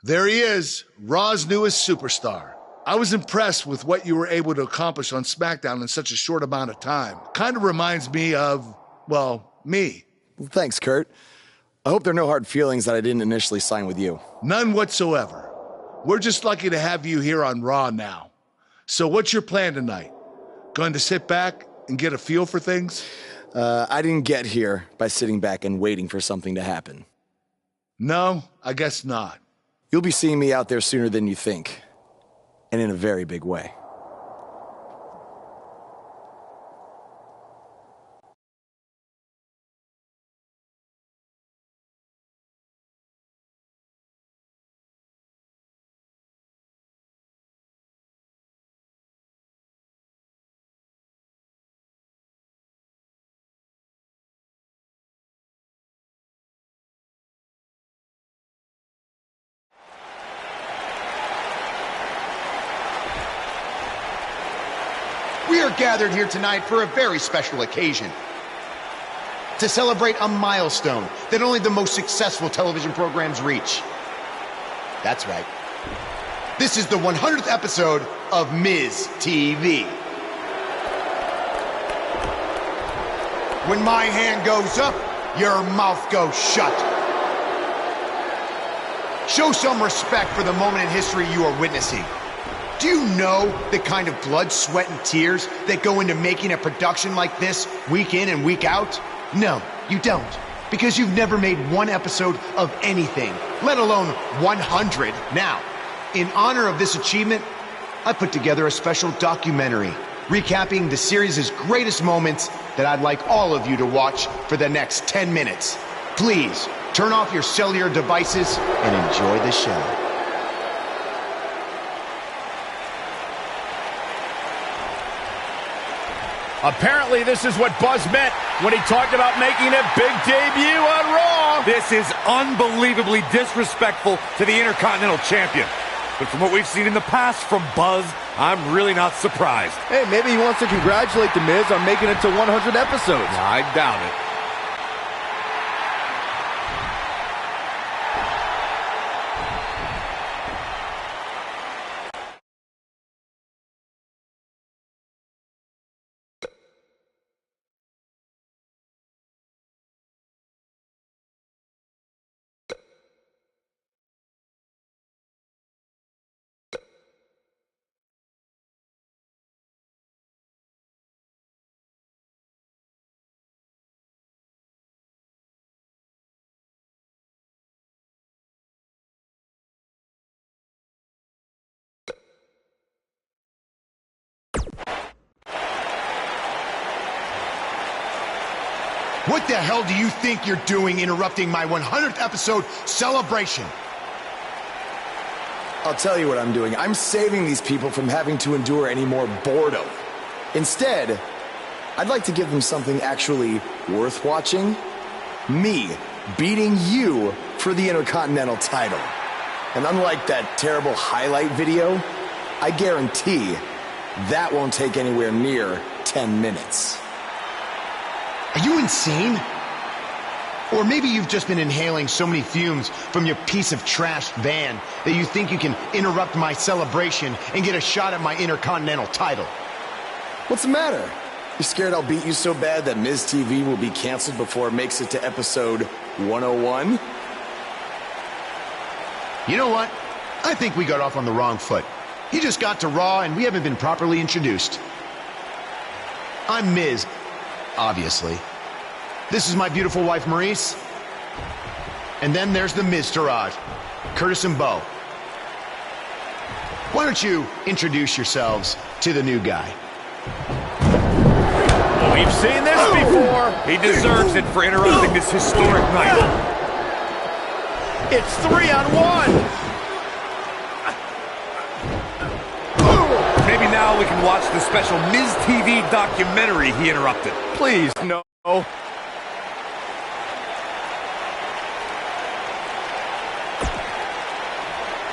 There he is, Raw's newest superstar. I was impressed with what you were able to accomplish on SmackDown in such a short amount of time. Kind of reminds me of, well, me. Well, thanks, Kurt. I hope there are no hard feelings that I didn't initially sign with you. None whatsoever. We're just lucky to have you here on Raw now. So what's your plan tonight? Going to sit back and get a feel for things? I didn't get here by sitting back and waiting for something to happen. No, I guess not. You'll be seeing me out there sooner than you think. And in a very big way. We are gathered here tonight for a very special occasion. To celebrate a milestone that only the most successful television programs reach. That's right. This is the 100th episode of Miz TV. When my hand goes up, your mouth goes shut. Show some respect for the moment in history you are witnessing. Do you know the kind of blood, sweat, and tears that go into making a production like this week in and week out? No, you don't. Because you've never made one episode of anything, let alone 100. Now, in honor of this achievement, I put together a special documentary recapping the series' greatest moments that I'd like all of you to watch for the next 10 minutes. Please, turn off your cellular devices and enjoy the show. Apparently, this is what Buzz meant when he talked about making a big debut on Raw. This is unbelievably disrespectful to the Intercontinental Champion. But from what we've seen in the past from Buzz, I'm really not surprised. Hey, maybe he wants to congratulate The Miz on making it to 100 episodes. I doubt it. What the hell do you think you're doing interrupting my 100th episode celebration? I'll tell you what I'm doing. I'm saving these people from having to endure any more boredom. Instead, I'd like to give them something actually worth watching. Me beating you for the Intercontinental title. And unlike that terrible highlight video, I guarantee that won't take anywhere near 10 minutes. Are you insane? Or maybe you've just been inhaling so many fumes from your piece of trash van that you think you can interrupt my celebration and get a shot at my Intercontinental title. What's the matter? You scared I'll beat you so bad that Miz TV will be canceled before it makes it to episode 101? You know what? I think we got off on the wrong foot. He just got to Raw and we haven't been properly introduced. I'm Miz. Obviously. This is my beautiful wife, Maurice. And then there's the Miztourage, Curtis and Bo. Why don't you introduce yourselves to the new guy? We've seen this before. He deserves it for interrupting this historic night. It's 3-on-1. Maybe now we can watch the special Miz TV documentary he interrupted. Please, no.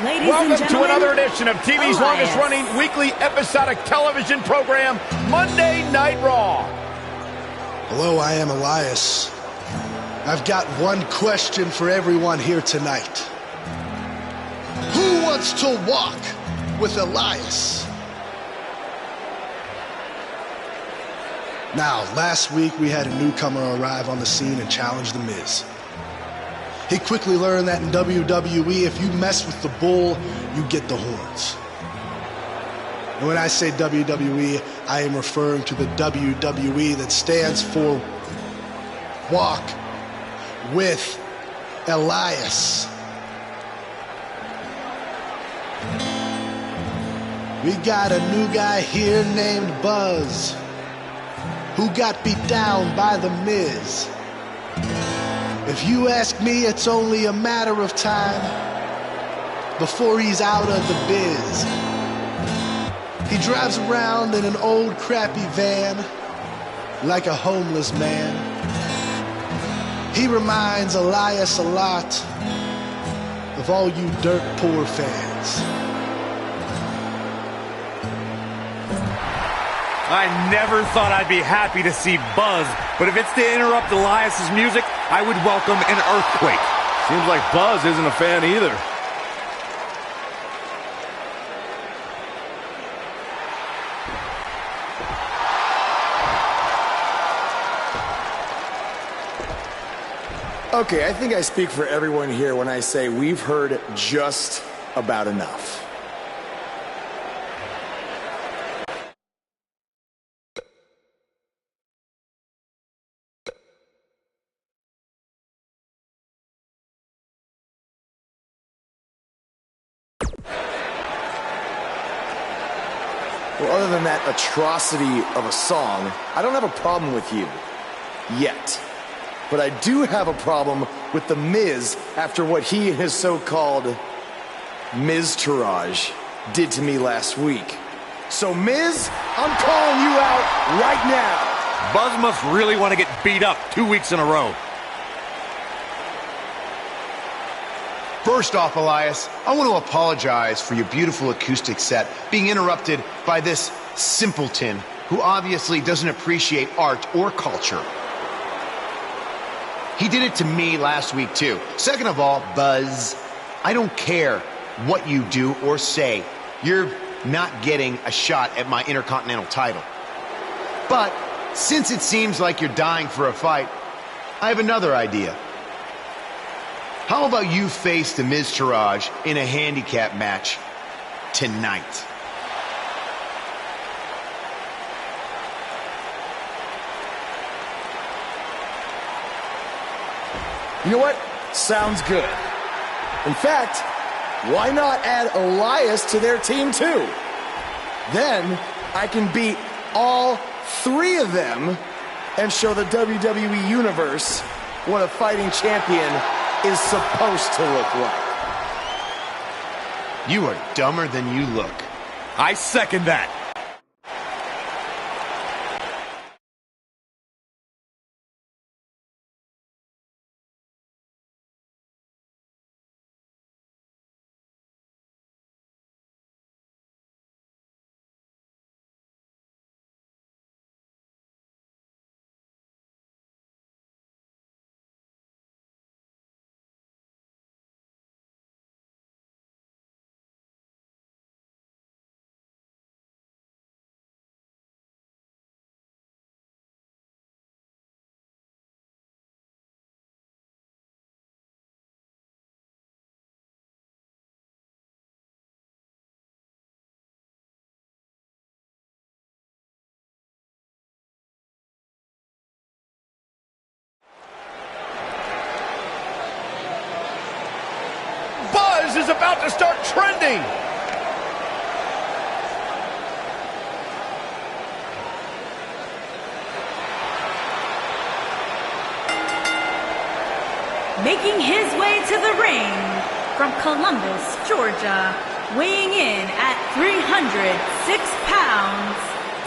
Ladies Welcome to another edition of TV's longest-running weekly episodic television program, Monday Night Raw. Hello, I am Elias. I've got one question for everyone here tonight. wants to walk with Elias? Now, last week we had a newcomer arrive on the scene and challenge The Miz. He quickly learned that in WWE, if you mess with the bull, you get the horns. And when I say WWE, I am referring to the WWE that stands for Walk with Elias. We got a new guy here named Buzz, who got beat down by The Miz. If you ask me, it's only a matter of time before he's out of the biz. He drives around in an old crappy van like a homeless man. He reminds Elias a lot of all you dirt poor fans. I never thought I'd be happy to see Buzz, but if it's to interrupt Elias's music, I would welcome an earthquake. Seems like Buzz isn't a fan either. Okay, I think I speak for everyone here when I say we've heard just about enough. Well, other than that atrocity of a song, I don't have a problem with you. Yet. But I do have a problem with The Miz after what he and his so-called Miztourage did to me last week. So, Miz, I'm calling you out right now. Buzz must really want to get beat up 2 weeks in a row. First off, Elias, I want to apologize for your beautiful acoustic set being interrupted by this simpleton who obviously doesn't appreciate art or culture. He did it to me last week, too. Second of all, Buzz, I don't care what you do or say. You're not getting a shot at my Intercontinental title. But since it seems like you're dying for a fight, I have another idea. How about you face the Miztourage in a handicap match tonight? You know what? Sounds good. In fact, why not add Elias to their team too? Then I can beat all three of them and show the WWE Universe what a fighting champion is supposed to look like. You are dumber than you look. I second that. Is about to start trending. Making his way to the ring from Columbus, Georgia, weighing in at 306 pounds,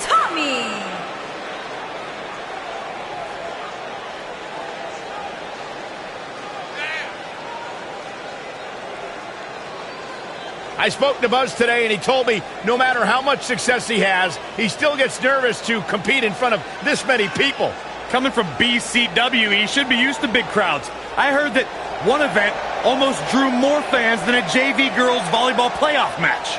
Tommy. I spoke to Buzz today, and he told me no matter how much success he has, he still gets nervous to compete in front of this many people. Coming from BCW, he should be used to big crowds. I heard that one event, almost drew more fans than a JV girls volleyball playoff match.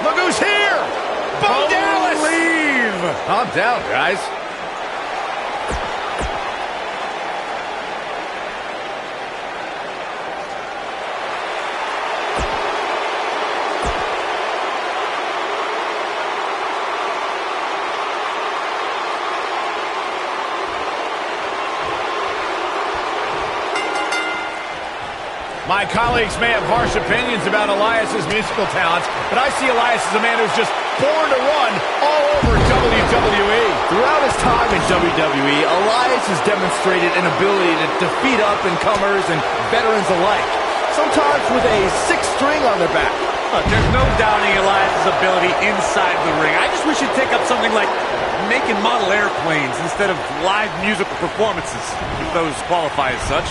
Look who's here! Bo Dallas! Calm down, guys. My colleagues may have harsh opinions about Elias's musical talents, but I see Elias as a man who's just born to run all over WWE. Throughout his time in WWE, Elias has demonstrated an ability to defeat up-and-comers and veterans alike, sometimes with a sixth string on their back. Look, there's no doubting Elias's ability inside the ring. I just wish he'd take up something like making model airplanes instead of live musical performances, if those qualify as such.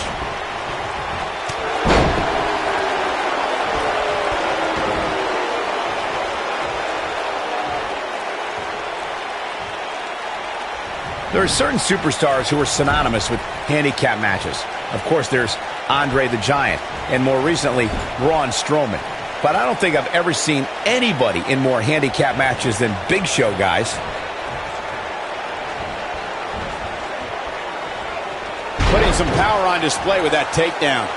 There are certain superstars who are synonymous with handicap matches. Of course, there's Andre the Giant, and more recently, Braun Strowman. But I don't think I've ever seen anybody in more handicap matches than Big Show, guys. Putting some power on display with that takedown.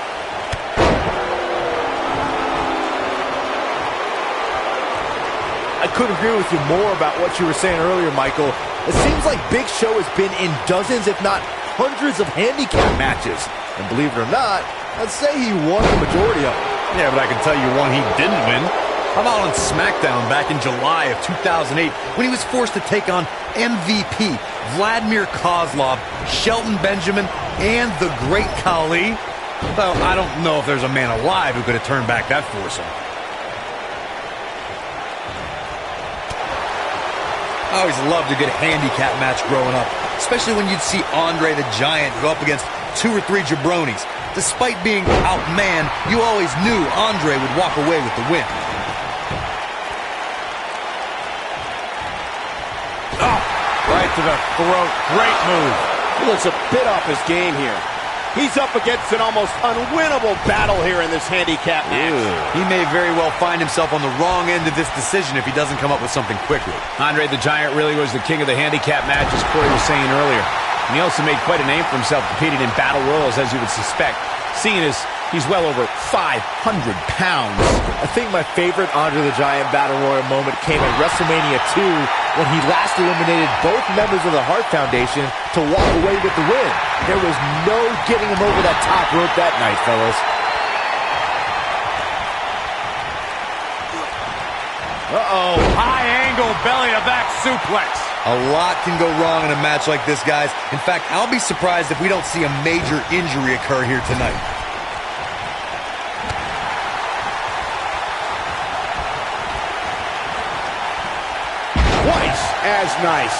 I couldn't agree with you more about what you were saying earlier, Michael. It seems like Big Show has been in dozens, if not hundreds of handicap matches. And believe it or not, I'd say he won the majority of them. Yeah, but I can tell you one he didn't win. How about on SmackDown back in July of 2008 when he was forced to take on MVP Vladimir Kozlov, Shelton Benjamin, and the Great Khali? Well, I don't know if there's a man alive who could have turned back that foursome. I always loved a good handicap match growing up, especially when you'd see Andre the Giant go up against 2 or 3 jabronis. Despite being outmanned, you always knew Andre would walk away with the win. Oh, right to the throat. Great move. He looks a bit off his game here. He's up against an almost unwinnable battle here in this handicap match. He may very well find himself on the wrong end of this decision if he doesn't come up with something quickly. Andre the Giant really was the king of the handicap match, as Corey was saying earlier. And he also made quite a name for himself competing in battle royals, as you would suspect, seeing as he's well over 500 pounds. I think my favorite Andre the Giant Battle Royal moment came at WrestleMania 2 when he last eliminated both members of the Hart Foundation to walk away with the win. There was no getting him over that top rope that night, fellas. Uh-oh, high angle belly-to-back suplex. A lot can go wrong in a match like this, guys. In fact, I'll be surprised if we don't see a major injury occur here tonight. Twice as nice.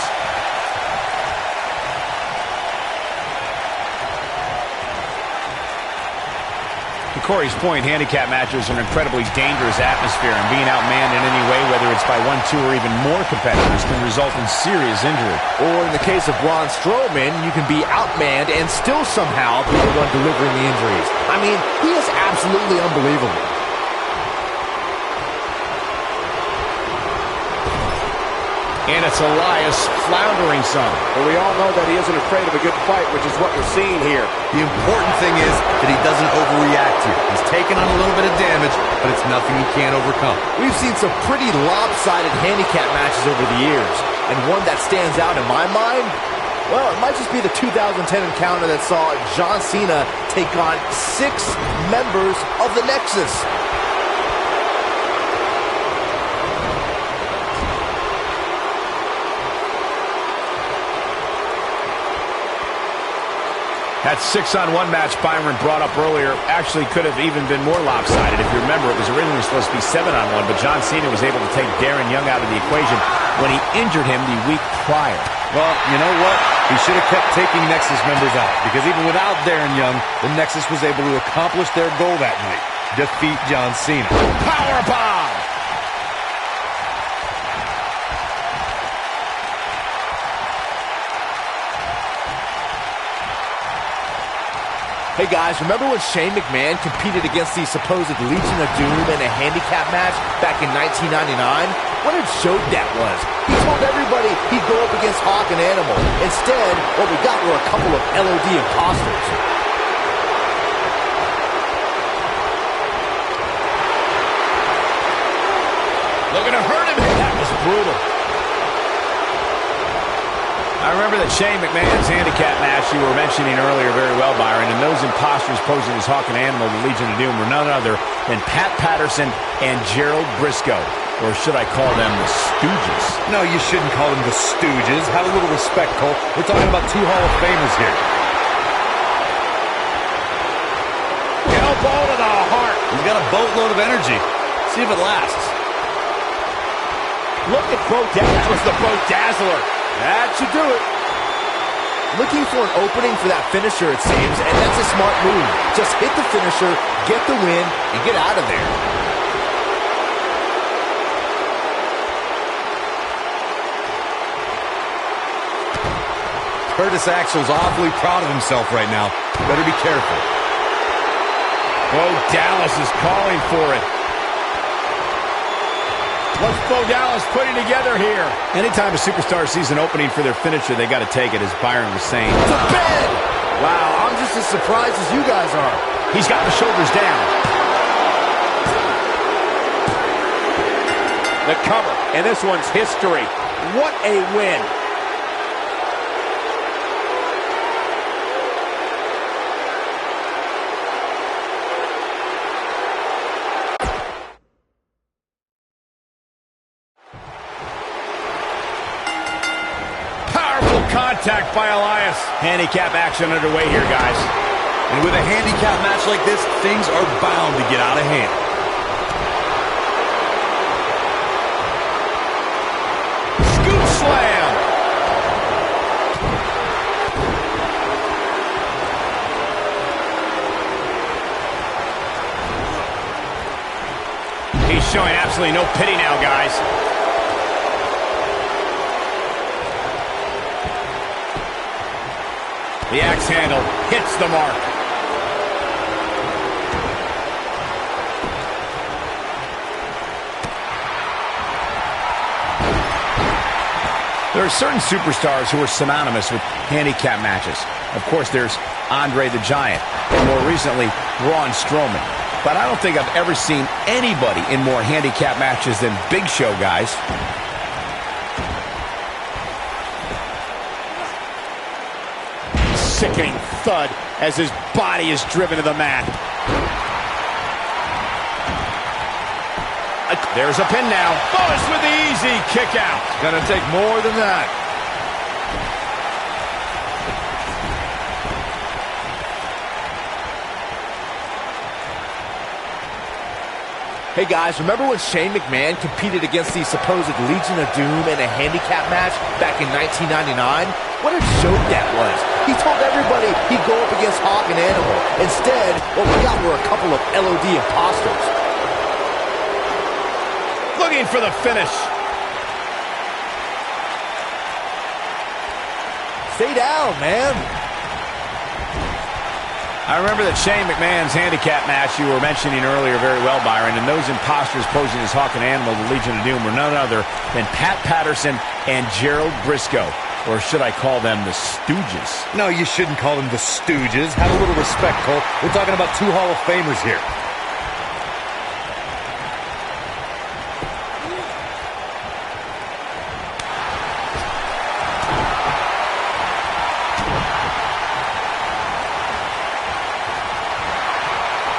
To Corey's point, handicap matches are an incredibly dangerous atmosphere, and being outmanned in any way, whether it's by 1, 2, or even more competitors, can result in serious injury. Or in the case of Braun Strowman, you can be outmanned and still somehow be the one delivering the injuries. I mean, he is absolutely unbelievable. And it's Elias floundering some. But we all know that he isn't afraid of a good fight, which is what we're seeing here. The important thing is that he doesn't overreact here. He's taken on a little bit of damage, but it's nothing he can't overcome. We've seen some pretty lopsided handicap matches over the years. And one that stands out in my mind, well, it might just be the 2010 encounter that saw John Cena take on 6 members of the Nexus. That 6-on-1 match Byron brought up earlier actually could have even been more lopsided. If you remember, it was originally supposed to be 7-on-1, but John Cena was able to take Darren Young out of the equation when he injured him the week prior. Well, you know what? He should have kept taking Nexus members out, because even without Darren Young, the Nexus was able to accomplish their goal that night: defeat John Cena. Powerbomb! Hey guys, remember when Shane McMahon competed against the supposed Legion of Doom in a handicap match back in 1999? What a joke that was. He told everybody he'd go up against Hawk and Animal. Instead, what we got were a couple of LOD imposters. Looking to hurt him. That was brutal. I remember that Shane McMahon's handicap match you were mentioning earlier very well, Byron, and those imposters posing as Hawk and Animal, the Legion of Doom, were none other than Pat Patterson and Gerald Briscoe. Or should I call them the Stooges? No, you shouldn't call them the Stooges. Have a little respect, Cole. We're talking about two Hall of Famers here. Elbow to the heart. He's got a boatload of energy. See if it lasts. Look at Bo Dazzler. That was the Bo Dazzler. That should do it. Looking for an opening for that finisher, it seems, and that's a smart move. Just hit the finisher, get the win, and get out of there. Curtis Axel's awfully proud of himself right now. Better be careful. Bo Dallas is calling for it. What's Bo Dallas putting together here? Anytime a superstar sees an opening for their finisher, they got to take it, as Byron was saying. It's a bed! Wow, I'm just as surprised as you guys are. He's got the shoulders down. The cover, and this one's history. What a win. Contact by Elias. Handicap action underway here, guys. And with a handicap match like this, things are bound to get out of hand. Scoop slam. He's showing absolutely no pity now, guys. The axe handle hits the mark. There are certain superstars who are synonymous with handicap matches. Of course, there's Andre the Giant, and more recently, Braun Strowman. But I don't think I've ever seen anybody in more handicap matches than Big Show, guys. Sickening thud as his body is driven to the mat. There's a pin now. Buzz with the easy kick out. It's gonna take more than that. Hey guys, remember when Shane McMahon competed against the supposed Legion of Doom in a handicap match back in 1999? What a joke that was. He told everybody he'd go up against Hawk and Animal. Instead, what we got were a couple of LOD imposters. Looking for the finish. Stay down, man. I remember that Shane McMahon's handicap match you were mentioning earlier very well, Byron, and those imposters posing as Hawk and Animal, the Legion of Doom, were none other than Pat Patterson and Gerald Briscoe. Or should I call them the Stooges? No, you shouldn't call them the Stooges. Have a little respect, Cole. We're talking about two Hall of Famers here.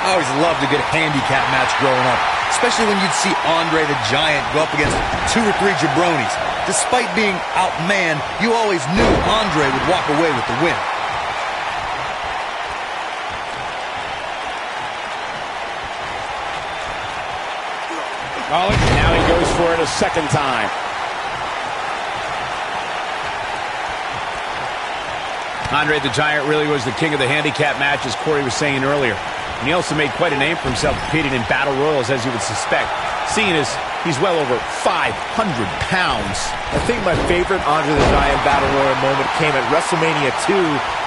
I always loved a good handicap match growing up, especially when you'd see Andre the Giant go up against 2 or 3 jabronis. Despite being outmanned, you always knew Andre would walk away with the win. Oh, now he goes for it a second time. Andre the Giant really was the king of the handicap match, as Corey was saying earlier. And he also made quite a name for himself competing in battle royals, as you would suspect, seeing as he's well over 500 pounds. I think my favorite Andre the Giant battle royal moment came at WrestleMania 2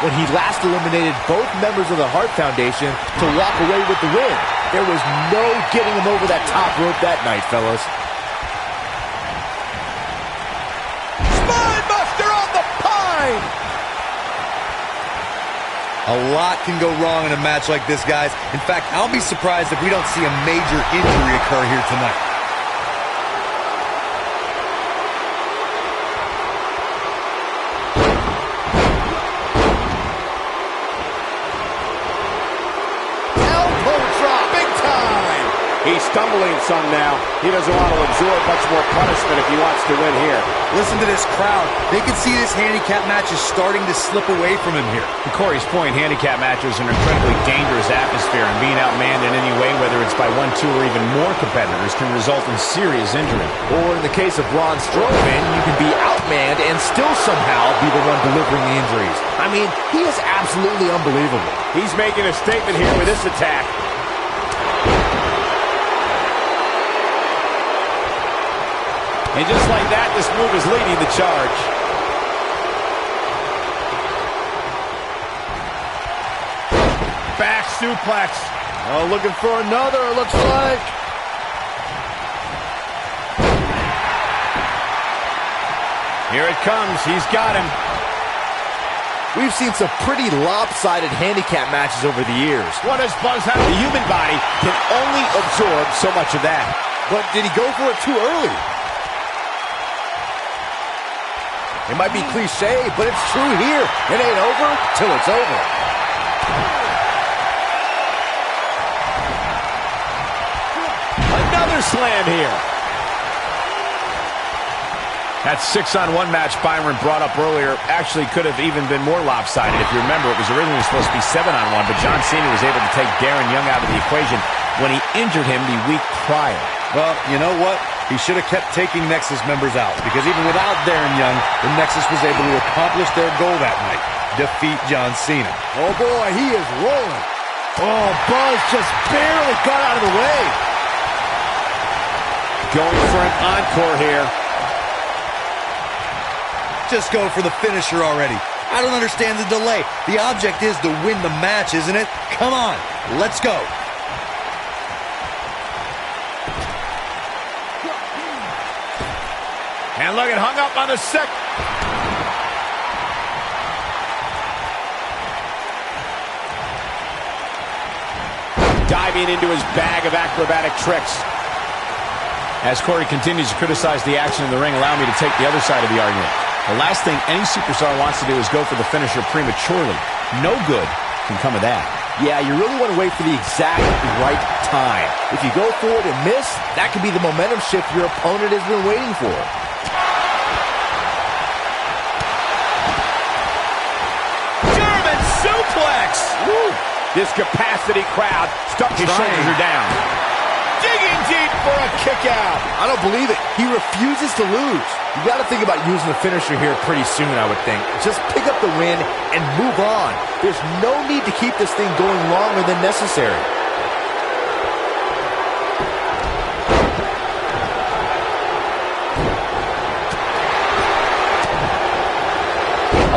when he last eliminated both members of the Hart Foundation to walk away with the win. There was no getting him over that top rope that night, fellas. Spinebuster on the pine! A lot can go wrong in a match like this, guys. In fact, I'll be surprised if we don't see a major injury occur here tonight. Elbow drop, big time! He's stumbling some now. He doesn't want to absorb much more punishment if he wants to win here. Listen to this crowd. They can see this handicap match is starting to slip away from him here. To Corey's point, handicap matches are an incredibly dangerous atmosphere, and being outmanned in any way, whether it's by 1, 2, or even more competitors, can result in serious injury. Or in the case of Braun Strowman, you can be outmanned and still somehow be the one delivering the injuries. I mean, he is absolutely unbelievable. He's making a statement here with this attack. And just like that, this move is leading the charge. Back suplex. Oh, looking for another, it looks like. Here it comes. He's got him. We've seen some pretty lopsided handicap matches over the years. What does Buzz have? The human body can only absorb so much of that. But did he go for it too early? It might be cliche, but it's true here. It ain't over till it's over. Another slam here. That 6-on-1 match Byron brought up earlier actually could have even been more lopsided. If you remember, it was originally supposed to be 7-on-1, but John Cena was able to take Darren Young out of the equation when he injured him the week prior. Well, you know what? He should have kept taking Nexus members out, because even without Darren Young, the Nexus was able to accomplish their goal that night, defeat John Cena. Oh boy, he is rolling. Oh, Buzz just barely got out of the way. Going for an encore here. Just go for the finisher already. I don't understand the delay. The object is to win the match, isn't it? Come on, let's go. And look, it hung up on the second. Diving into his bag of acrobatic tricks. As Corey continues to criticize the action in the ring, allow me to take the other side of the argument. The last thing any superstar wants to do is go for the finisher prematurely. No good can come of that. Yeah, you really want to wait for the exact right time. If you go for it and miss, that could be the momentum shift your opponent has been waiting for. German suplex! Woo. This capacity crowd stuck his shoulders are down. Digging deep for a kick out. I don't believe it. He refuses to lose. You got to think about using the finisher here pretty soon, I would think. Just pick up the win and move on. There's no need to keep this thing going longer than necessary.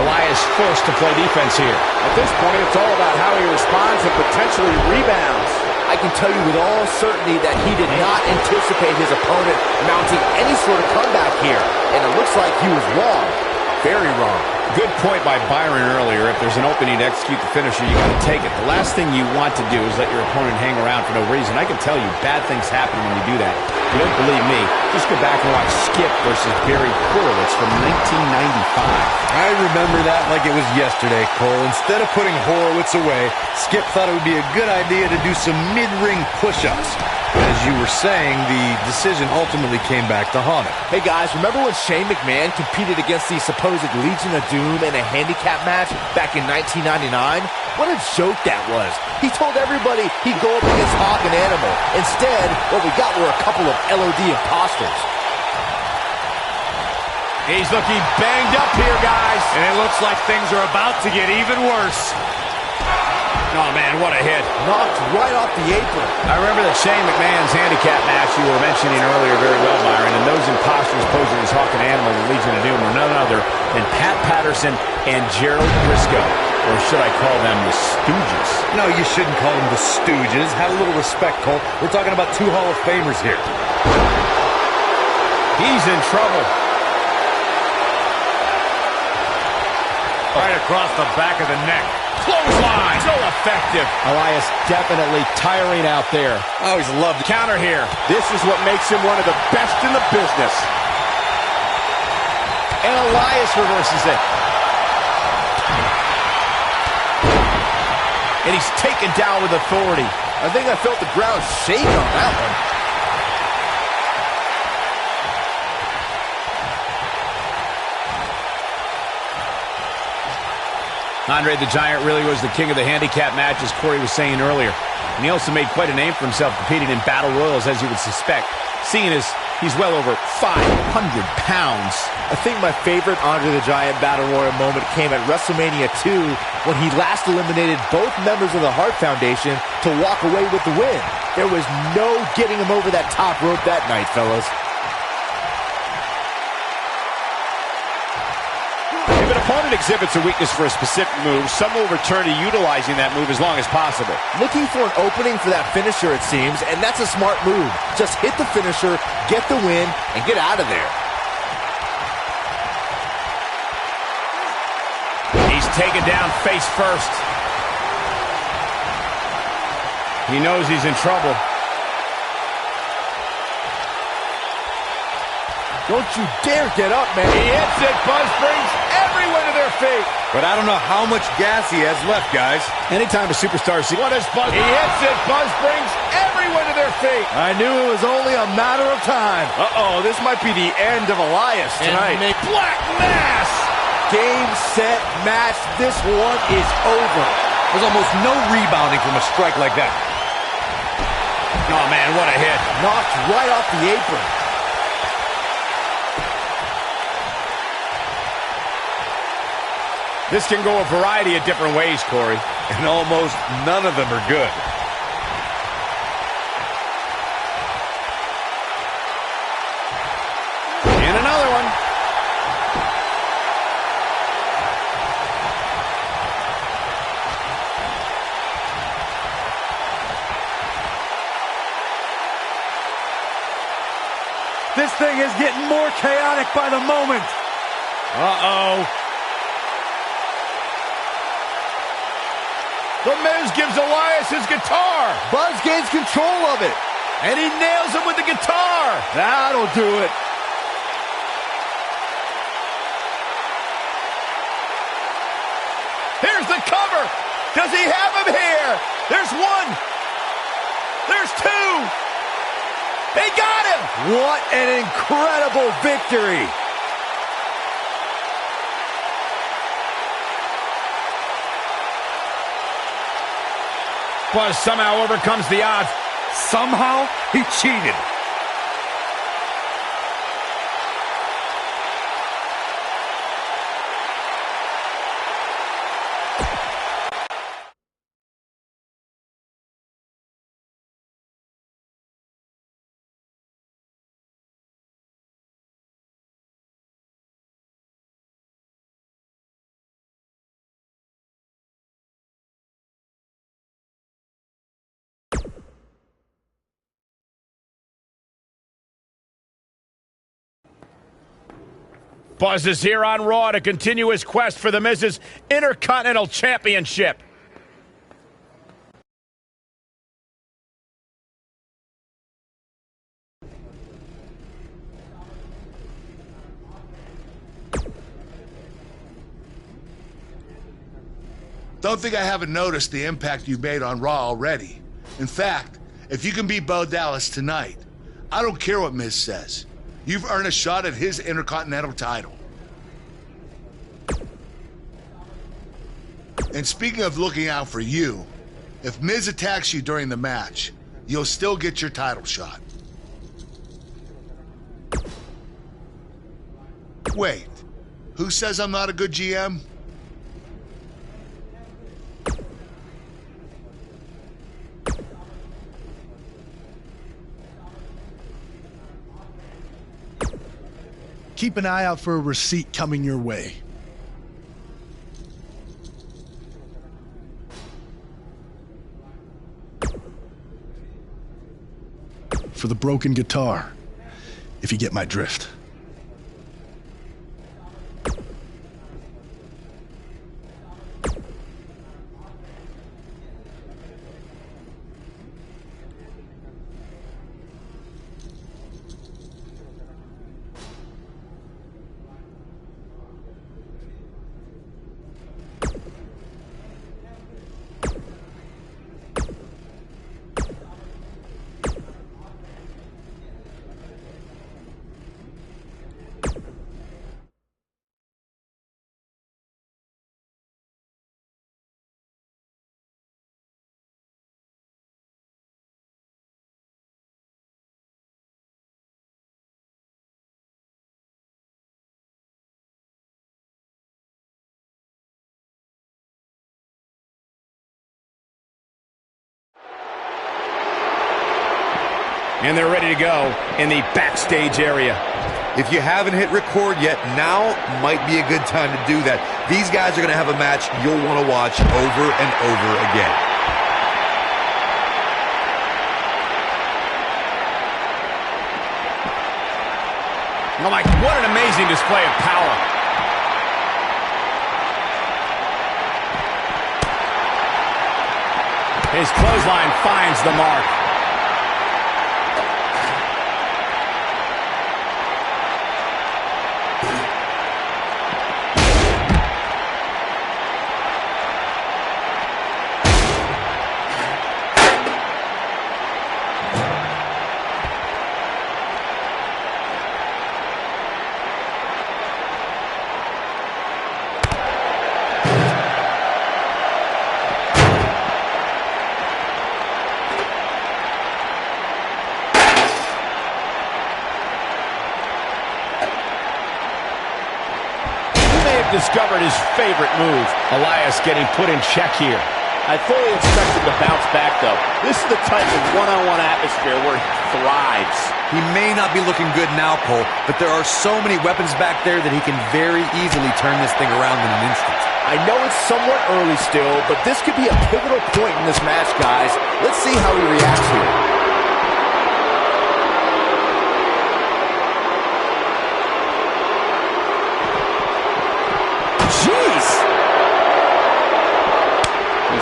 Elias forced to play defense here. At this point, it's all about how he responds and potentially rebounds. I can tell you with all certainty that he did not anticipate his opponent mounting any sort of comeback here. And it looks like he was wrong. Very wrong. Good point by Byron earlier. If there's an opening to execute the finisher, you got to take it. The last thing you want to do is let your opponent hang around for no reason. I can tell you bad things happen when you do that. If you don't believe me, just go back and watch Skip versus Barry Horowitz from 1995. I remember that like it was yesterday, Cole. Instead of putting Horowitz away, Skip thought it would be a good idea to do some mid-ring push-ups. As you were saying, the decision ultimately came back to haunt him. Hey guys, remember when Shane McMahon competed against the supposed Legion of Doom in a handicap match back in 1999? What a joke that was. He told everybody he'd go up against Hawk and Animal. Instead, what we got were a couple of LOD imposters. He's looking banged up here, guys. And it looks like things are about to get even worse. Oh, man, what a hit. Knocked right off the apron. I remember the Shane McMahon's handicap match you were mentioning earlier very well, Byron, and those imposters posing as Hawk and Animal, the Legion of Doom, were none other than Pat Patterson and Gerald Briscoe. Or should I call them the Stooges? No, you shouldn't call them the Stooges. Have a little respect, Cole. We're talking about two Hall of Famers here. He's in trouble. Right across the back of the neck. Clothesline! So effective. Elias definitely tiring out there. I always loved the Counter here. This is what makes him one of the best in the business. And Elias reverses it. And he's taken down with authority. I think I felt the ground shake on that one. Andre the Giant really was the king of the handicap match, as Corey was saying earlier. And he also made quite a name for himself competing in battle royals, as you would suspect, seeing as he's well over 500 pounds. I think my favorite Andre the Giant Battle Royal moment came at WrestleMania 2 when he last eliminated both members of the Hart Foundation to walk away with the win. There was no getting him over that top rope that night, fellas. If an opponent exhibits a weakness for a specific move, some will return to utilizing that move as long as possible. Looking for an opening for that finisher, it seems, and that's a smart move. Just hit the finisher, get the win, and get out of there. He's taken down face first. He knows he's in trouble. Don't you dare get up, man. He hits it. Buzz brings everyone to their feet. But I don't know how much gas he has left, guys. Anytime a superstar sees what is Buzz? He hits it. Buzz brings everyone to their feet. I knew it was only a matter of time. Uh-oh, this might be the end of Elias tonight. Black Mass! Game, set, match. This one is over. There's almost no rebounding from a strike like that. Oh, man, what a hit. Knocked right off the apron. This can go a variety of different ways, Corey. And almost none of them are good. And another one. This thing is getting more chaotic by the moment. Uh-oh. The Miz gives Elias his guitar. Buzz gains control of it. And he nails him with the guitar. That'll do it. Here's the cover. Does he have him here? There's one. There's two. They got him. What an incredible victory. Buzz somehow overcomes the odds. Somehow, he cheated. Buzz is here on Raw to continue his quest for the Miz's Intercontinental Championship. Don't think I haven't noticed the impact you've made on Raw already. In fact, If you can beat Bo Dallas tonight, I don't care what Miz says. You've earned a shot at his Intercontinental title. And speaking of looking out for you, if Miz attacks you during the match, you'll still get your title shot. Wait, who says I'm not a good GM? Keep an eye out for a receipt coming your way. For the broken guitar, if you get my drift. And they're ready to go in the backstage area. If you haven't hit record yet, now might be a good time to do that. These guys are going to have a match you'll want to watch over and over again. Oh my, what an amazing display of power. His clothesline finds the mark. Discovered his favorite move. Elias getting put in check here. I fully expect him to bounce back, though. This is the type of one-on-one atmosphere where he thrives. He may not be looking good now, Cole, but there are so many weapons back there that he can very easily turn this thing around in an instant. I know it's somewhat early still, but this could be a pivotal point in this match, guys. Let's see how he reacts here.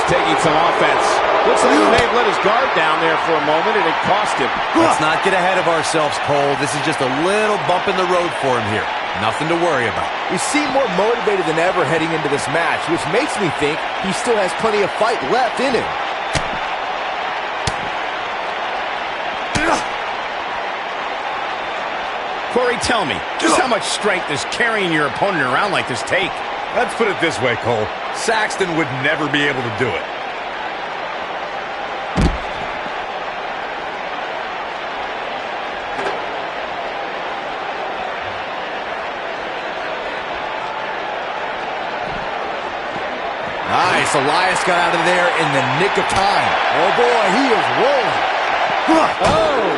Taking some offense. Looks like he may have let his guard down there for a moment, and it cost him. Let's not get ahead of ourselves, Cole. This is just a little bump in the road for him here. Nothing to worry about. He seemed more motivated than ever heading into this match, which makes me think he still has plenty of fight left in him. Corey, tell me, just how much strength does carrying your opponent around like this take? Let's put it this way, Cole. Saxton would never be able to do it. Nice. Elias got out of there in the nick of time. Oh, boy, he is rolling. Oh!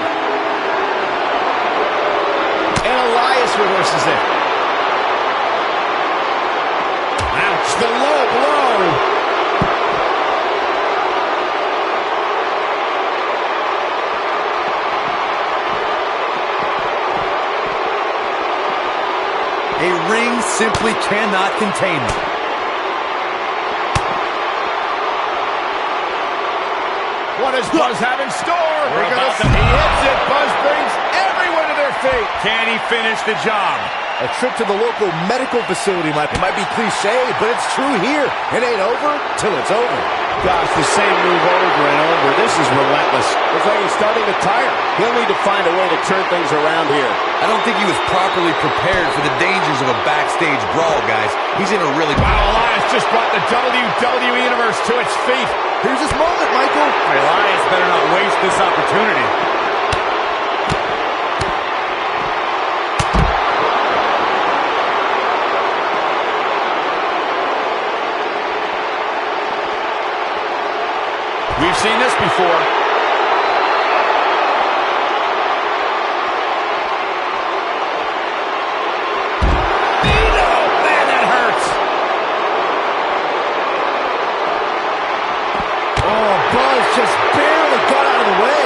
And Elias reverses it. Ouch, the low blow. A ring simply cannot contain them. What does Buzz have in store? He hits it. Buzz brings everyone to their feet. Can he finish the job? A trip to the local medical facility might be cliche, but it's true here. It ain't over till it's over. Gosh, the same move over and over. This is relentless. Looks like he's starting to tire. He'll need to find a way to turn things around here. I don't think he was properly prepared for the dangers of a backstage brawl, guys. He's in a really... Wow, Elias just brought the WWE Universe to its feet. Here's his moment, Michael. Elias better not waste this opportunity. We've seen this before. Man, that hurts. Oh, Buzz just barely got out of the way.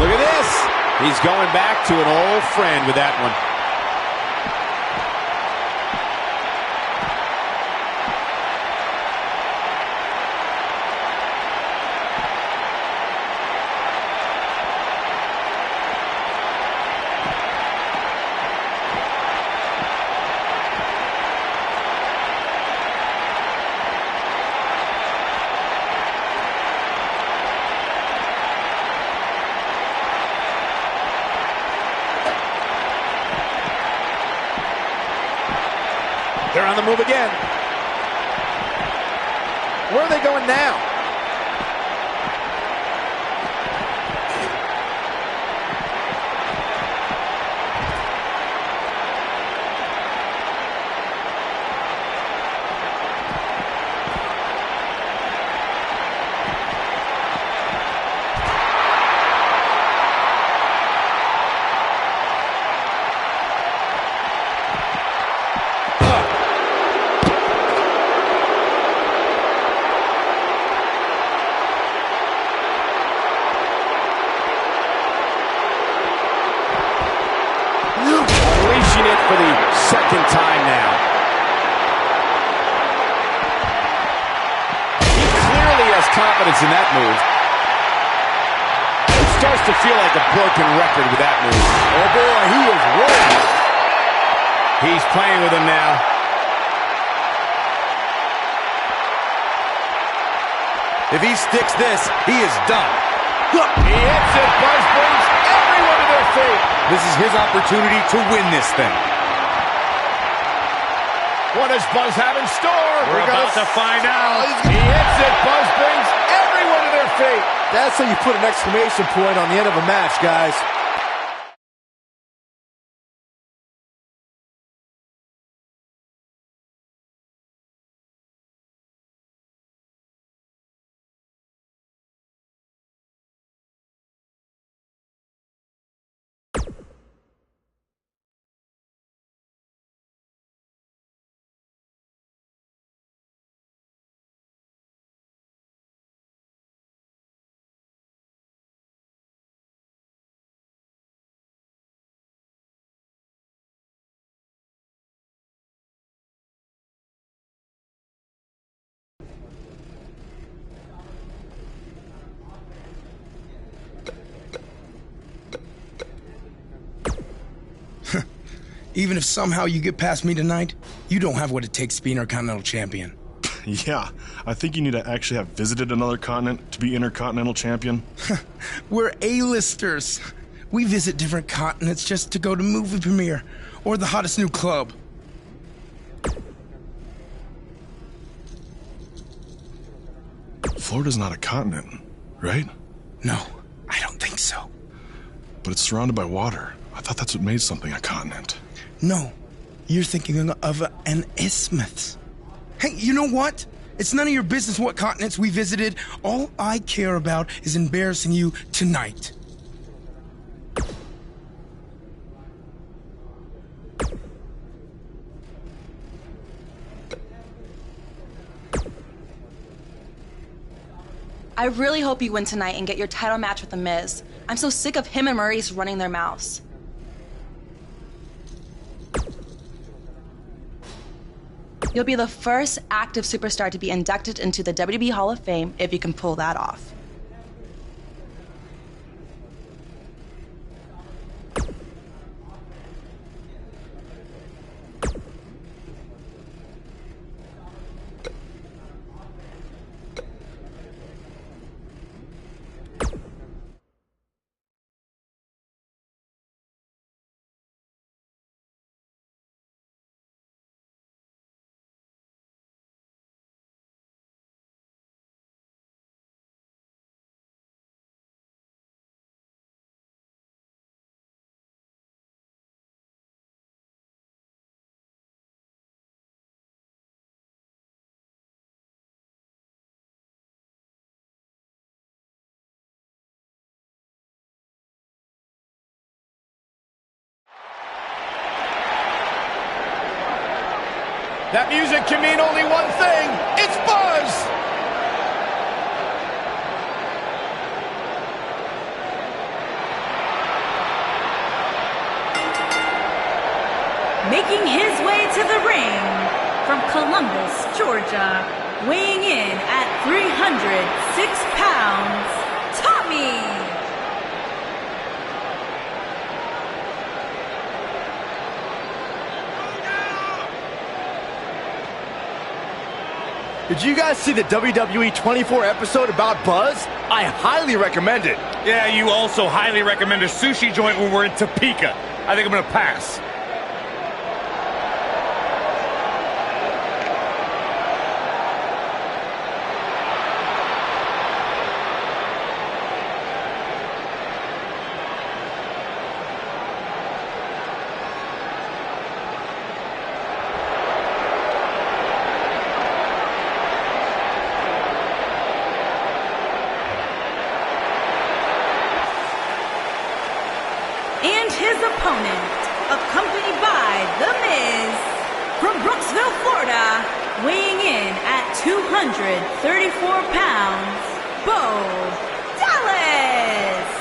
Look at this. He's going back to an old friend with that one. They're on the move again. Where are they going now? It for the second time now. He clearly has confidence in that move. It starts to feel like a broken record with that move. Oh boy, he is rolling. He's playing with him now. If he sticks this, he is done. He hits it. Buzz brings everyone to their feet. This is his opportunity to win this thing. What does Buzz have in store? We're about to find out. He hits it. Buzz brings everyone to their feet. That's how you put an exclamation point on the end of a match, guys. Even if somehow you get past me tonight, you don't have what it takes to be Intercontinental Champion. Yeah, I think you need to actually have visited another continent to be Intercontinental Champion. We're A-listers. We visit different continents just to go to movie premiere or the hottest new club. Florida's not a continent, right? No, I don't think so. But it's surrounded by water. I thought that's what made something a continent. No, you're thinking of an isthmus. Hey, you know what? It's none of your business what continents we visited. All I care about is embarrassing you tonight. I really hope you win tonight and get your title match with The Miz. I'm so sick of him and Maurice running their mouths. You'll be the first active superstar to be inducted into the WWE Hall of Fame if you can pull that off. That music can mean only one thing. It's Buzz! Making his way to the ring from Columbus, Georgia, weighing in at 306 pounds, Tommy! Did you guys see the WWE 24 episode about Buzz? I highly recommend it. Yeah, you also highly recommend a sushi joint when we're in Topeka. I think I'm gonna pass. And his opponent, accompanied by The Miz, from Brooksville, Florida, weighing in at 234 pounds, Bo Dallas!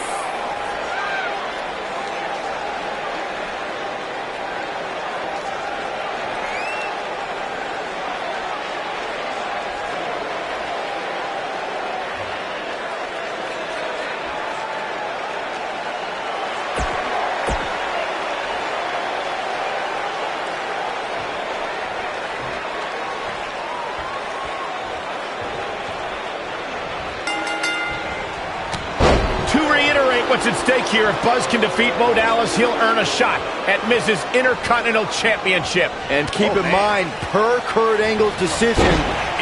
What's at stake here? If Buzz can defeat Bo Dallas, he'll earn a shot at Miz's Intercontinental Championship. And keep in mind, per Kurt Angle's decision,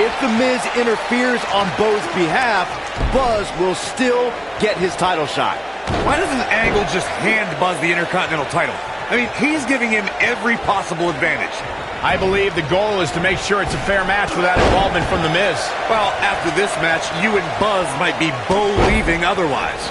if The Miz interferes on Bo's behalf, Buzz will still get his title shot. Why doesn't Angle just hand Buzz the Intercontinental title? I mean, he's giving him every possible advantage. I believe the goal is to make sure it's a fair match without involvement from The Miz. Well, after this match, you and Buzz might be Bo-leaving otherwise.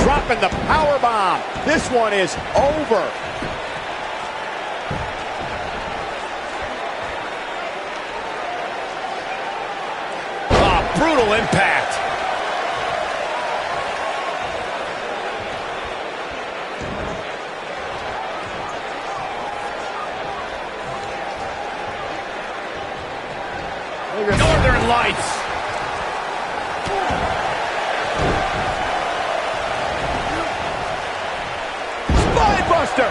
Dropping the power bomb. This one is over. Brutal impact. Northern Lights. Spinebuster.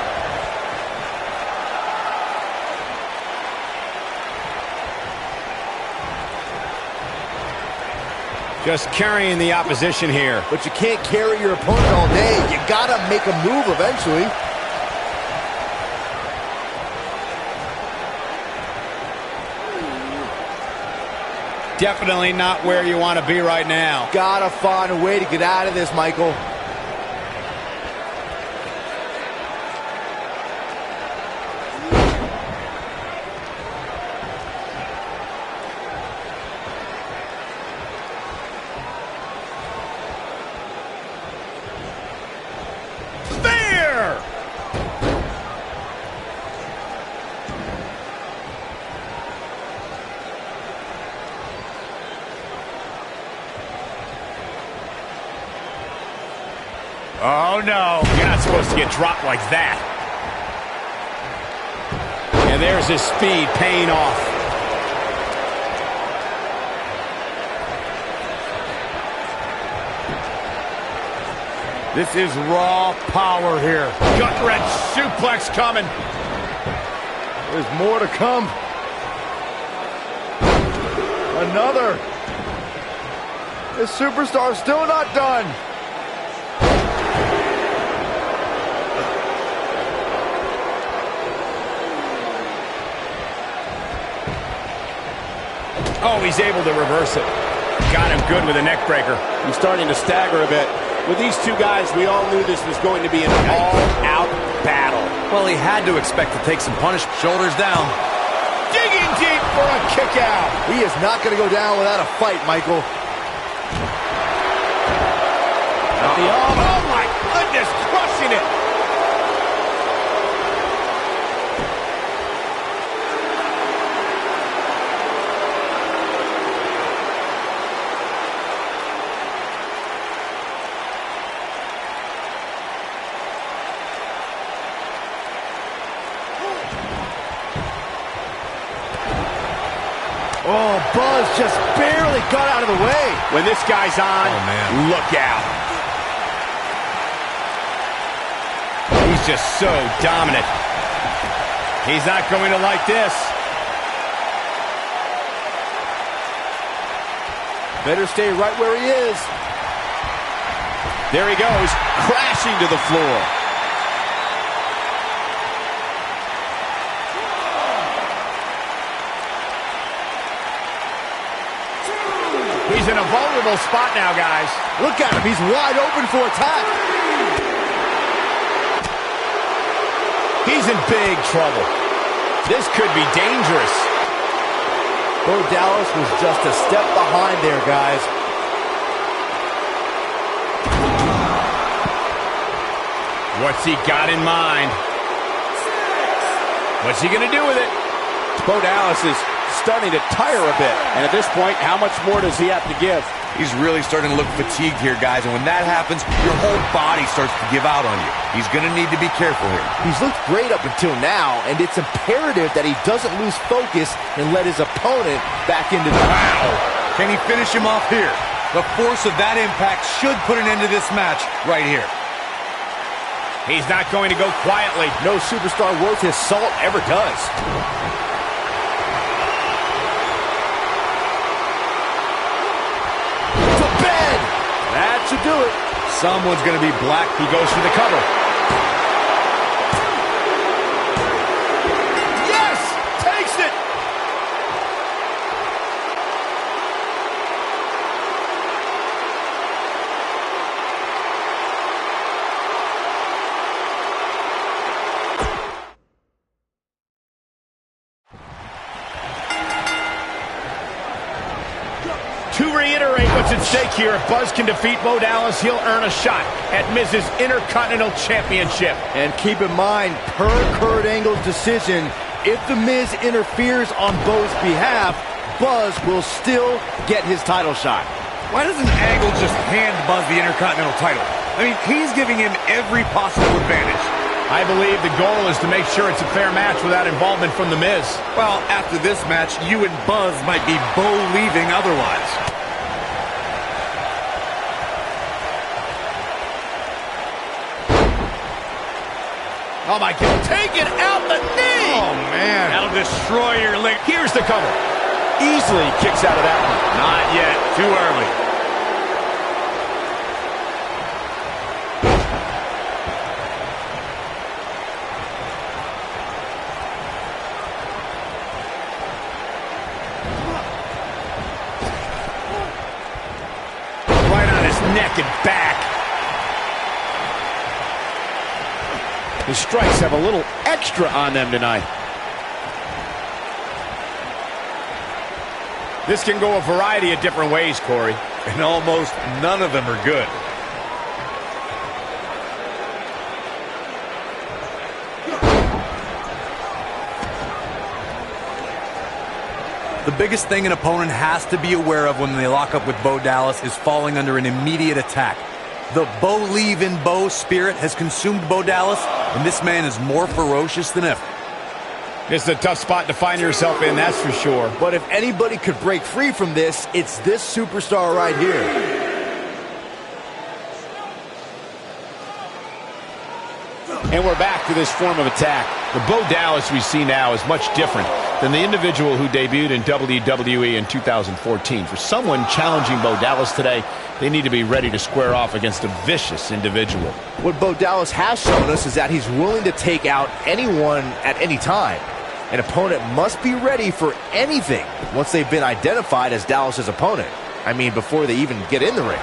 Just carrying the opposition here. But you can't carry your opponent all day. You gotta make a move eventually. Definitely not where you want to be right now. Gotta find a way to get out of this, Michael. Oh, no. You're not supposed to get dropped like that. And there's his speed paying off. This is raw power here. Gut-wrench suplex coming. There's more to come. Another. This superstar's still not done. Oh, he's able to reverse it. Got him good with a neck breaker. He's starting to stagger a bit. With these two guys, we all knew this was going to be an all-out battle. Well, he had to expect to take some punishment. Shoulders down. Digging deep for a kick out. He is not going to go down without a fight, Michael. Oh my goodness, crushing it. Oh, Buzz just barely got out of the way. When this guy's on, look out. He's just so dominant. He's not going to like this. Better stay right where he is. There he goes, crashing to the floor. He's in a vulnerable spot now, guys. Look at him. He's wide open for attack. He's in big trouble. This could be dangerous. Bo Dallas was just a step behind there, guys. What's he got in mind? What's he going to do with it? Bo Dallas is starting to tire a bit. And at this point, how much more does he have to give? He's really starting to look fatigued here, guys. And when that happens, your whole body starts to give out on you. He's going to need to be careful here. He's looked great up until now, and it's imperative that he doesn't lose focus and let his opponent back into the... Wow! Can he finish him off here? The force of that impact should put an end to this match right here. He's not going to go quietly. No superstar worth his salt ever does. That should do it. Someone's going to be black. He goes for the cover. Yes! Takes it! To reiterate what's at stake here, if Buzz can defeat Bo Dallas, he'll earn a shot at Miz's Intercontinental Championship. And keep in mind, per Kurt Angle's decision, if The Miz interferes on Bo's behalf, Buzz will still get his title shot. Why doesn't Angle just hand Buzz the Intercontinental title? I mean, he's giving him every possible advantage. I believe the goal is to make sure it's a fair match without involvement from The Miz. Well, after this match, you and Buzz might be Bo-leaving otherwise. Oh, my God. Take it out the knee! Oh, man. That'll destroy your leg. Here's the cover. Easily kicks out of that one. Not yet. Too early. Right on his neck and back. The strikes have a little extra on them tonight. This can go a variety of different ways, Corey. And almost none of them are good. The biggest thing an opponent has to be aware of when they lock up with Bo Dallas is falling under an immediate attack. The Bo-leave-in-Bo spirit has consumed Bo Dallas, and this man is more ferocious than ever. This is a tough spot to find yourself in, that's for sure. But if anybody could break free from this, it's this superstar right here. And we're back to this form of attack. The Bo Dallas we see now is much different than the individual who debuted in WWE in 2014. For someone challenging Bo Dallas today, they need to be ready to square off against a vicious individual. What Bo Dallas has shown us is that he's willing to take out anyone at any time. An opponent must be ready for anything once they've been identified as Dallas's opponent. I mean, before they even get in the ring.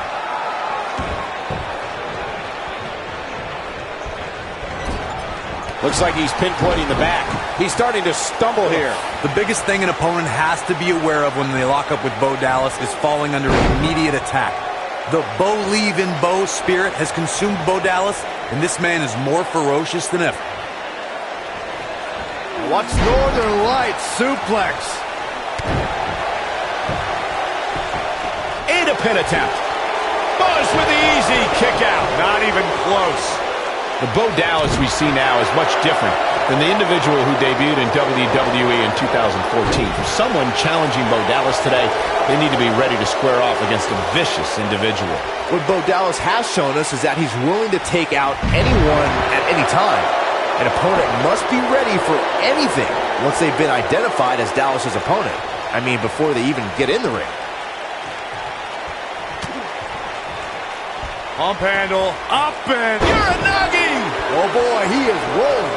Looks like he's pinpointing the back. He's starting to stumble here. The biggest thing an opponent has to be aware of when they lock up with Bo Dallas is falling under immediate attack. The Bo leave in Bo spirit has consumed Bo Dallas, and this man is more ferocious than ever. Watch Northern Lights suplex. And a pin attempt. Buzz with the easy kick out. Not even close. The Bo Dallas we see now is much different than the individual who debuted in WWE in 2014. For someone challenging Bo Dallas today, they need to be ready to square off against a vicious individual. What Bo Dallas has shown us is that he's willing to take out anyone at any time. An opponent must be ready for anything once they've been identified as Dallas's opponent. I mean, before they even get in the ring. Pump handle, up and Uranagi! Oh boy, he is rolling.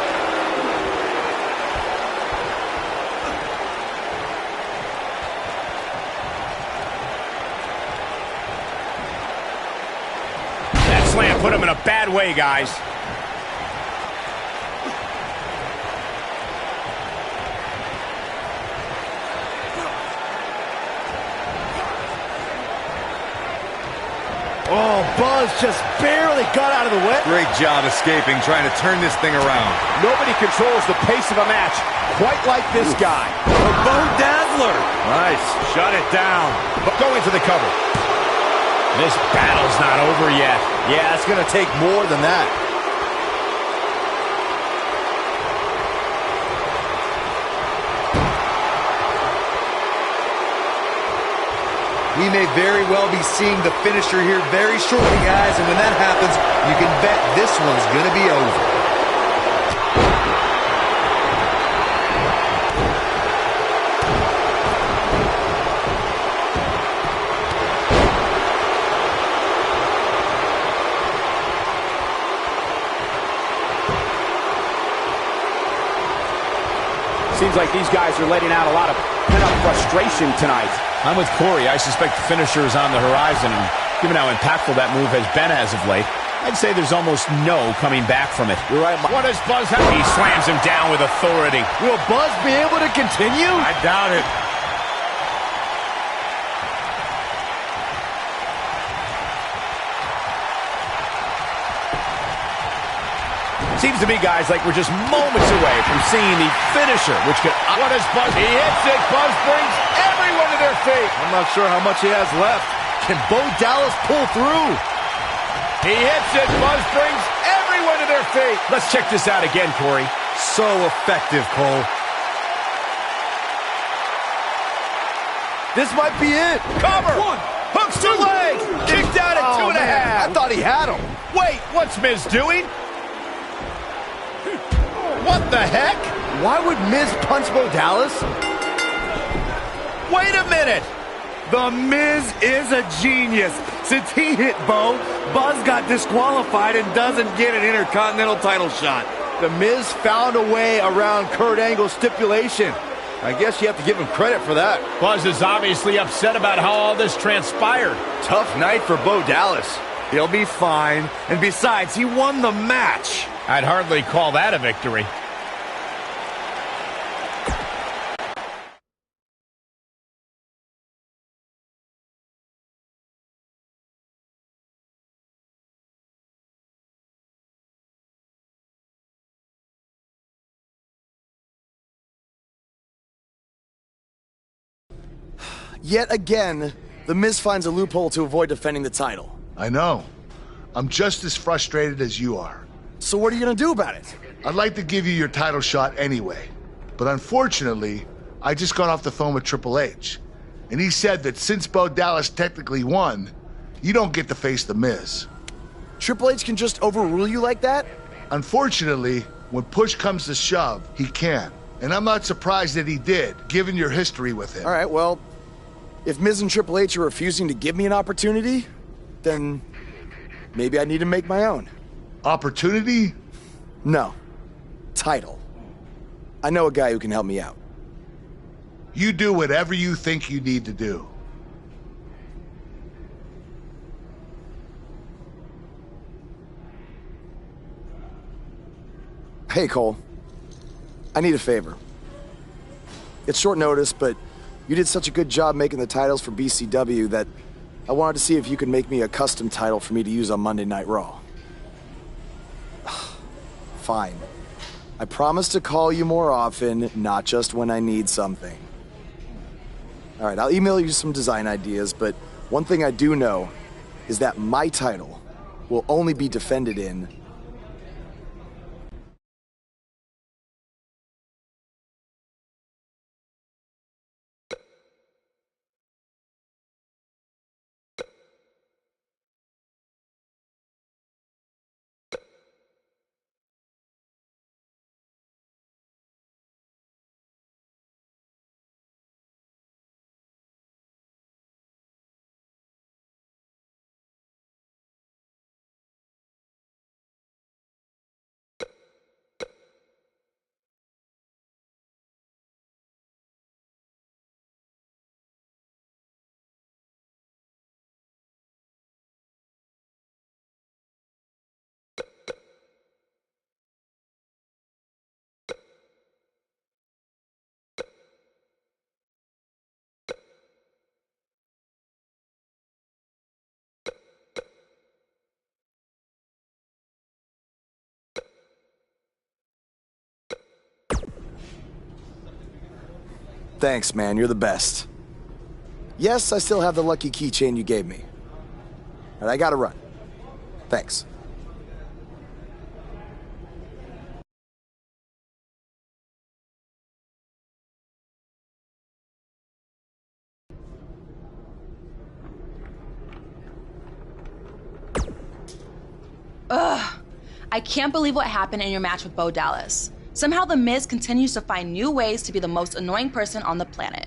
That slam put him in a bad way, guys. Oh, Buzz just barely got out of the way. Great job escaping, trying to turn this thing around. Nobody controls the pace of a match quite like this guy. the Bo Dazzler. Nice. Shut it down. But going to the cover. This battle's not over yet. Yeah, it's going to take more than that. We may very well be seeing the finisher here very shortly, guys, and when that happens, you can bet this one's going to be over. Seems like these guys are letting out a lot of pent-up frustration tonight. I'm with Corey. I suspect the finisher is on the horizon, and given how impactful that move has been as of late, I'd say there's almost no coming back from it. You're right. What does Buzz have? He slams him down with authority. Will Buzz be able to continue? I doubt it. Seems to me, guys, like we're just moments away from seeing the finisher, which could... What does Buzz... He hits it. Buzz brings everyone to their feet. I'm not sure how much he has left. Can Bo Dallas pull through? He hits it. Buzz brings everyone to their feet. Let's check this out again, Corey. So effective, Cole. This might be it. Cover. One. Hooks to leg. Kicked out at 2.5. I thought he had him. Wait, what's Miz doing? What the heck? Why would Miz punch Bo Dallas? Wait a minute. The Miz is a genius. Since he hit Bo, Buzz got disqualified and doesn't get an Intercontinental title shot. The Miz found a way around Kurt Angle's stipulation. I guess you have to give him credit for that. Buzz is obviously upset about how all this transpired. Tough night for Bo Dallas. He'll be fine. And besides, he won the match. I'd hardly call that a victory. Yet again, The Miz finds a loophole to avoid defending the title. I know. I'm just as frustrated as you are. So what are you going to do about it? I'd like to give you your title shot anyway. But unfortunately, I just got off the phone with Triple H. And he said that since Bo Dallas technically won, you don't get to face The Miz. Triple H can just overrule you like that? Unfortunately, when push comes to shove, he can. And I'm not surprised that he did, given your history with him. All right, well, if Miz and Triple H are refusing to give me an opportunity, then maybe I need to make my own. Opportunity? No. Title. I know a guy who can help me out. You do whatever you think you need to do. Hey, Cole. I need a favor. It's short notice, but you did such a good job making the titles for BCW that I wanted to see if you could make me a custom title for me to use on Monday Night Raw. Fine. I promise to call you more often, not just when I need something. All right, I'll email you some design ideas, but one thing I do know is that my title will only be defended in Thanks, man. You're the best. Yes, I still have the lucky keychain you gave me. All right, I gotta run. Thanks. Ugh. I can't believe what happened in your match with Bo Dallas. Somehow The Miz continues to find new ways to be the most annoying person on the planet.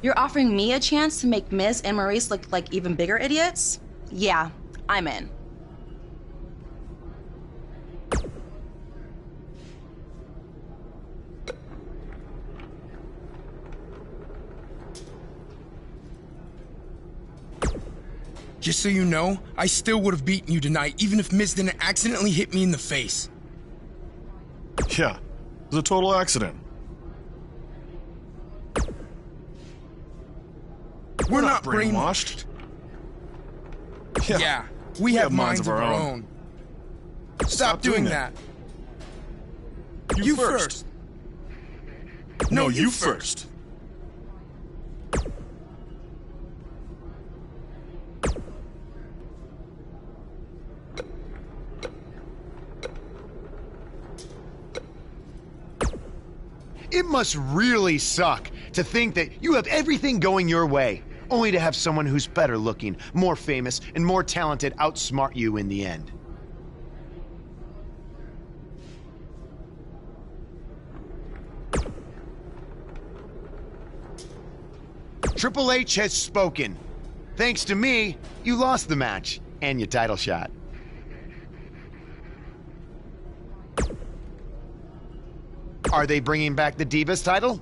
You're offering me a chance to make Miz and Maurice look like even bigger idiots? Yeah, I'm in. Just so you know, I still would have beaten you tonight, even if Miz didn't accidentally hit me in the face. Yeah, it was a total accident. We're not brainwashed. Yeah, we have minds of our own. Stop doing that. You first. No, you first. It must really suck to think that you have everything going your way, only to have someone who's better looking, more famous, and more talented outsmart you in the end. Triple H has spoken. Thanks to me, you lost the match and your title shot. Are they bringing back the Divas title?